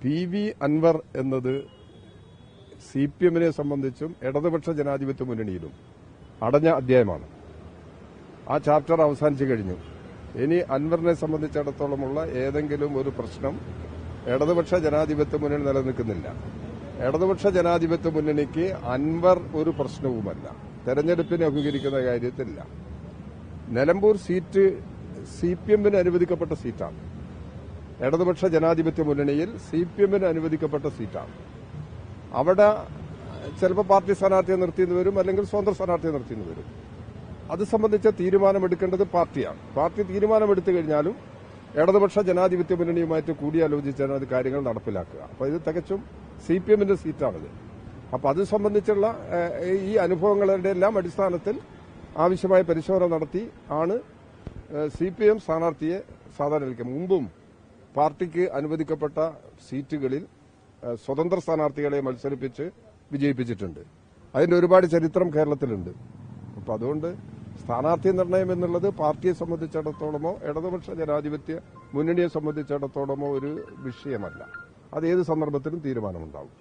PV Anwar എന്നത് CPM-നെ സംബന്ധിച്ചും ഇടതുപക്ഷ ജനാധിപത്യ മുന്നണിയിലും അടഞ്ഞ അധ്യായമാണ്. ആ ചാപ്റ്റർ അവസാനിച്ചു കഴിഞ്ഞു. ഇനി അൻവറിനെ സംബന്ധിച്ചിടത്തോളമുള്ള ഏതെങ്കിലും ഒരു പ്രശ്നം ഇടതുപക്ഷ ജനാധിപത്യ മുന്നണി നിലനിൽക്കുന്നില്ല. ഇടതുപക്ഷ ജനാധിപത്യ മുന്നണിക്ക് അൻവർ ഒരു പ്രശ്നവുമല്ല. തെരഞ്ഞെടുപ്പിനെ അഭിമുഖീകരിക്കുന്ന കാര്യത്തില്ല. നിലമ്പൂർ സീറ്റ് CPM-ന് അനുവദിക്കപ്പെട്ട സീറ്റാണ്. ഇടതുപക്ഷ ജനാധിപത്യ മുന്നണിയിൽ CPM-ന് അനുവദിക്കപ്പെട്ട സീറ്റാണ്. അവിടെ ചിലപ്പോൾ പാർട്ടി സ്ഥാനാർത്ഥിയെ നിർത്തിയെന്ന് വരും, അല്ലെങ്കിൽ സ്വതന്ത്ര സ്ഥാനാർത്ഥിയെ നിർത്തിയെന്ന് വരും. അത് സംബന്ധിച്ച തീരുമാനമെടുക്കേണ്ടത് പാർട്ടിയാണ്. പാർട്ടി തീരുമാനമെടുത്തു കഴിഞ്ഞാലും ഇടതുപക്ഷ ജനാധിപത്യ മുന്നണിയുമായിട്ട് കൂടിയാലോചിച്ചാണ് അത് കാര്യങ്ങൾ നടപ്പിലാക്കുക. അപ്പോൾ ഇത് തികച്ചും CPM-ന്റെ സീറ്റാണിത്. അപ്പോൾ അത് സംബന്ധിച്ചുള്ള ഈ അനുഭവങ്ങളുടെ എല്ലാം അടിസ്ഥാനത്തിൽ ആവശ്യമായ പരിശോധന നടത്തി ആണ് CPM സ്ഥാനാർത്ഥിയെ സാധാരണ മുമ്പും പാർട്ടിക്ക് അനുവദിക്കപ്പെട്ട സീറ്റുകളിൽ സ്വതന്ത്ര സ്ഥാനാർത്ഥികളെ മത്സരിപ്പിച്ച് വിജയിപ്പിച്ചിട്ടുണ്ട്. അതിന്റെ ഒരുപാട് ചരിത്രം കേരളത്തിലുണ്ട്. അപ്പോൾ അതുകൊണ്ട് സ്ഥാനാർത്ഥി നിർണയം എന്നുള്ളത് പാർട്ടിയെ സംബന്ധിച്ചിടത്തോളമോ ഇടതുപക്ഷ ജനാധിപത്യ മുന്നണിയെ സംബന്ധിച്ചിടത്തോളമോ ഒരു വിഷയമല്ല. അത് ഏത് സന്ദർഭത്തിലും തീരുമാനമുണ്ടാവും.